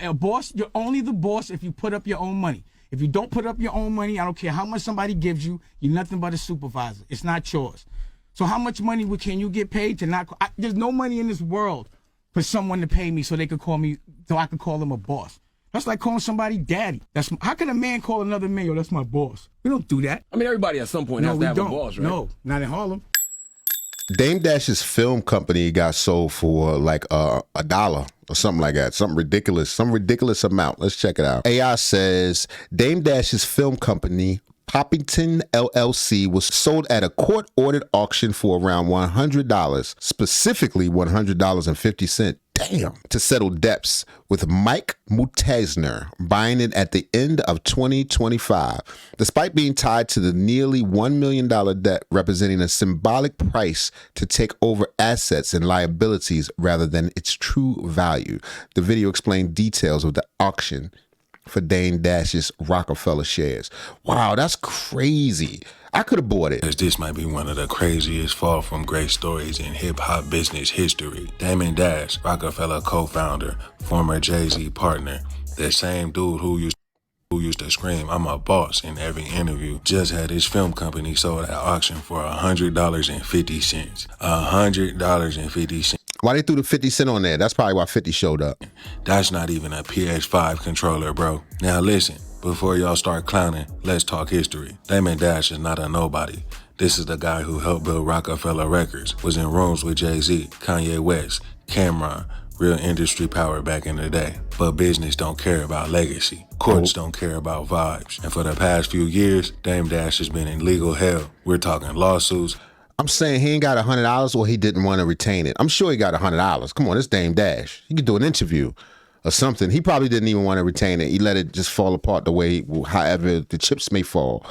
A boss, you're only the boss if you put up your own money. If you don't put up your own money, I don't care how much somebody gives you, you're nothing but a supervisor. It's not yours. So how much money can you get paid to not? There's no money in this world for someone to pay me so they could call me, so I could call them a boss. That's like calling somebody daddy. How can a man call another man, yo, that's my boss? We don't do that. I mean, everybody at some point has to have a boss, right? No, not in Harlem. Dame Dash's film company got sold for like $1 or something like that. Some ridiculous amount. Let's check it out. AI says Dame Dash's film company, Poppington LLC, was sold at a court-ordered auction for around $100, specifically $100.50. Damn. To settle debts, with Mike Mutesner buying it at the end of 2025. Despite being tied to the nearly $1 million debt, representing a symbolic price to take over assets and liabilities rather than its true value. The video explained details of the auction for Dame Dash's Roc-A-Fella shares. Wow, that's crazy. I could have bought it. This might be one of the craziest fall from grace stories in hip-hop business history. Dame Dash, Roc-A-Fella co-founder, former Jay-Z partner, the same dude who used to scream, "I'm a boss" in every interview, just had his film company sold at auction for $100.50. $100.50. Why they threw the 50 cent on there? That's probably why 50 showed up. That's not even a PS5 controller, bro. Now listen, before y'all start clowning, let's talk history. Dame Dash is not a nobody. This is the guy who helped build Roc-A-Fella Records, was in rooms with Jay-Z, Kanye West, Cameron, real industry power back in the day. But business don't care about legacy. Courts don't care about vibes. And for the past few years, Dame Dash has been in legal hell. We're talking lawsuits. I'm saying he ain't got $100 or he didn't want to retain it. I'm sure he got $100. Come on, it's Dame Dash. He could do an interview or something. He probably didn't even want to retain it. He let it just fall apart the way, however the chips may fall.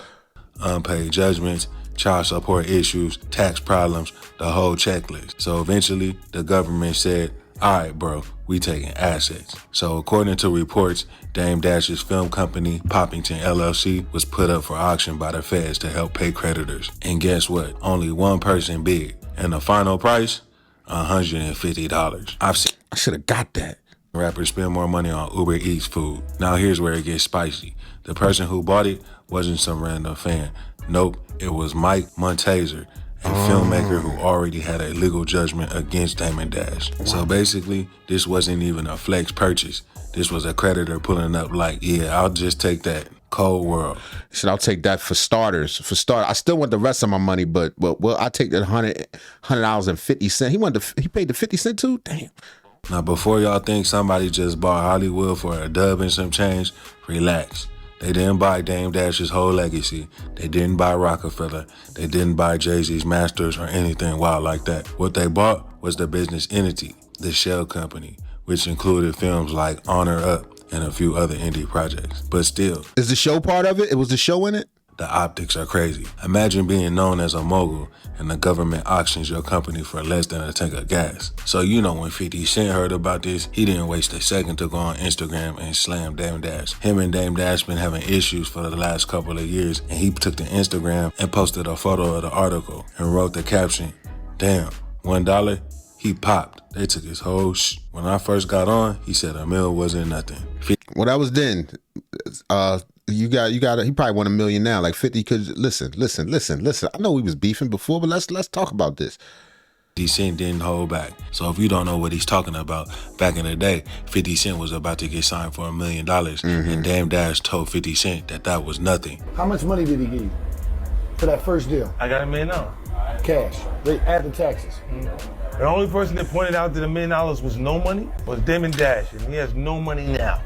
Unpaid judgments, child support issues, tax problems, the whole checklist. So eventually, the government said, all right, bro, we taking assets. So according to reports, Dame Dash's film company, Poppington LLC, was put up for auction by the feds to help pay creditors. And guess what? Only one person bid. And the final price, $150. I should have got that. Rappers spend more money on Uber Eats food. Now here's where it gets spicy. The person who bought it wasn't some random fan. Nope, it was Mike Mutesner, a filmmaker who already had a legal judgment against Dame Dash. So basically, this wasn't even a flex purchase. This was a creditor pulling up like, yeah, I'll just take that. Cold world. He said, I'll take that for starters. I still want the rest of my money, but well, I'll take that $100.50. He paid the 50 cent too? Damn. Now, before y'all think somebody just bought Hollywood for a dub and some change, relax. They didn't buy Dame Dash's whole legacy. They didn't buy Roc-A-Fella. They didn't buy Jay-Z's masters or anything wild like that. What they bought was the business entity, the shell company, which included films like Honor Up and a few other indie projects. But still. Is the show part of it? It was the show in it? The optics are crazy. Imagine being known as a mogul and the government auctions your company for less than a tank of gas. So you know when 50 Cent heard about this, he didn't waste a second to go on Instagram and slam Dame Dash. Him and Dame Dash been having issues for the last couple of years, and he took to Instagram and posted a photo of the article and wrote the caption, "Damn, $1? He popped. They took his whole When I first got on, he said a meal wasn't nothing." Well, that was then. You got. He probably won $1 million now. Like 50 could listen. I know we was beefing before, but let's talk about this. 50 Cent didn't hold back. So if you don't know what he's talking about, back in the day, 50 Cent was about to get signed for $1 million, and Dame Dash told 50 Cent that was nothing. How much money did he give you for that first deal? I got $1 million. Cash, after taxes. The only person that pointed out that $1 million was no money was Dame Dash, and he has no money now.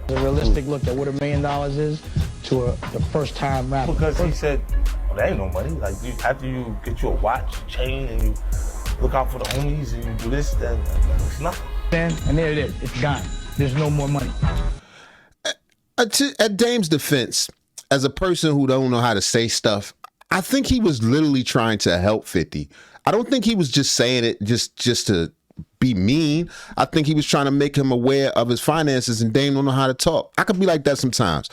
A realistic look at what $1 million is to the first time rapper. Because he said, well, there ain't no money. Like, after you get you a watch, chain, and you look out for the homies, and you do this, then it's nothing. And there it is. It's gone. There's no more money. At Dame's defense, as a person who don't know how to say stuff, I think he was literally trying to help 50. I don't think he was just saying it just to be mean. I think he was trying to make him aware of his finances, and Dame don't know how to talk. I could be like that sometimes.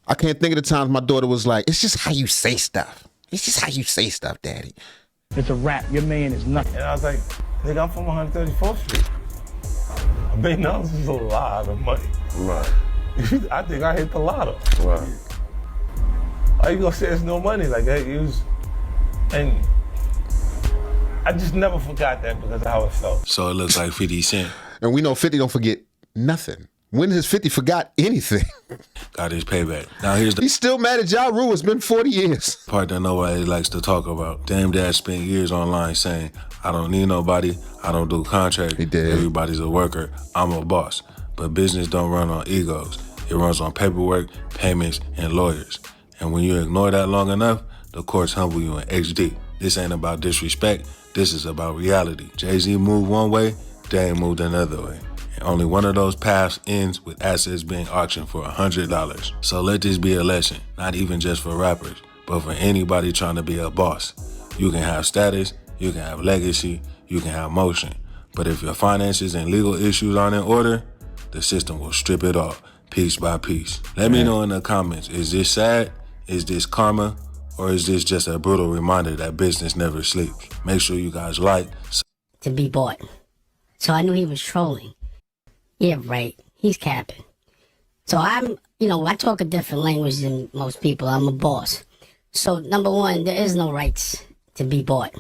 I can't think of the times my daughter was like, it's just how you say stuff. It's just how you say stuff, Daddy. It's a rap. Your man is nothing. And I was like, nigga, I'm from 134th Street. $1 million is a lot of money. Right. I think I hit the lotto. Right. How you gonna say it's no money? Like that, and I just never forgot that because of how it felt. So it looks like 50 Cent. And we know 50 don't forget nothing. When has 50 forgot anything? Got his payback. Now here's the He's still mad at Ja Rule. It's been 40 years. part that nobody likes to talk about. Dame Dash spent years online saying, I don't need nobody, I don't do contracts, He did. Everybody's a worker, I'm a boss. But business don't run on egos. It runs on paperwork, payments, and lawyers. And when you ignore that long enough, the courts humble you in XD. This ain't about disrespect, this is about reality. Jay-Z moved one way, Dame moved another way. And only one of those paths ends with assets being auctioned for $100. So let this be a lesson, not even just for rappers, but for anybody trying to be a boss. You can have status, you can have legacy, you can have motion. But if your finances and legal issues aren't in order, the system will strip it off, piece by piece. Let me know in the comments, is this sad? Is this karma? Or is this just a brutal reminder that business never sleeps? Make sure you guys like. To be bought. So I knew he was trolling. Yeah, right. He's capping. So I talk a different language than most people. I'm a boss. So number one, there is no rights to be bought.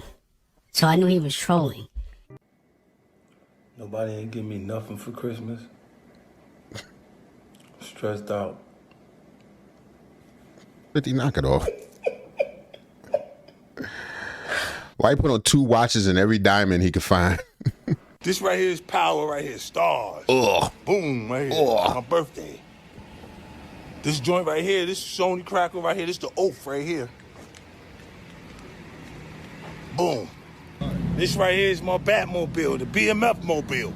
So I knew he was trolling. Nobody ain't give me nothing for Christmas. Stressed out. 50, knock it off. Why you put on 2 watches and every diamond he could find? This right here is power right here, stars. Ugh. Boom, right here, my birthday. This joint right here, this Sony cracker right here, this the oath right here. Boom. This right here is my Batmobile, the BMF mobile.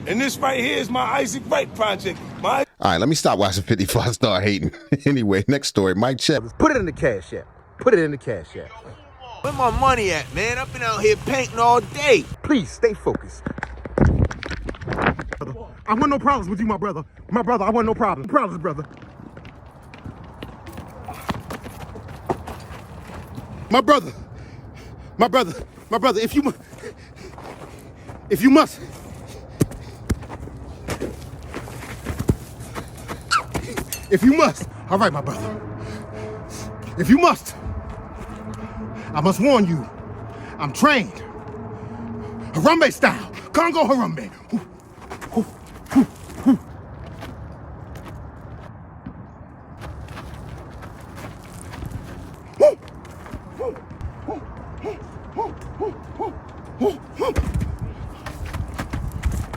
And this right here is my Isaac Wright project. All right, let me stop watching 50 before I start hating. Anyway, next story, Mike Check. Put it in the cash app. Put it in the cash app. Where my money at, man? I've been out here painting all day. Please stay focused. I want no problems with you, my brother. My brother, I want no problems. Problems, brother. My brother. My brother. My brother, if you must. If you must. All right, my brother. If you must. I must warn you, I'm trained. Harambe style, Congo Harambe.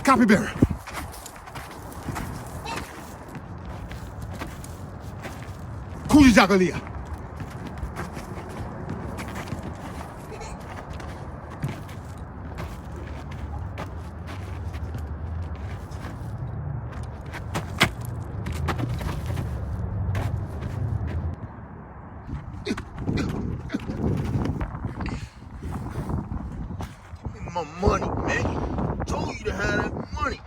Copy bearer. Kuji Jagalia. My money, man. Told you to have that money.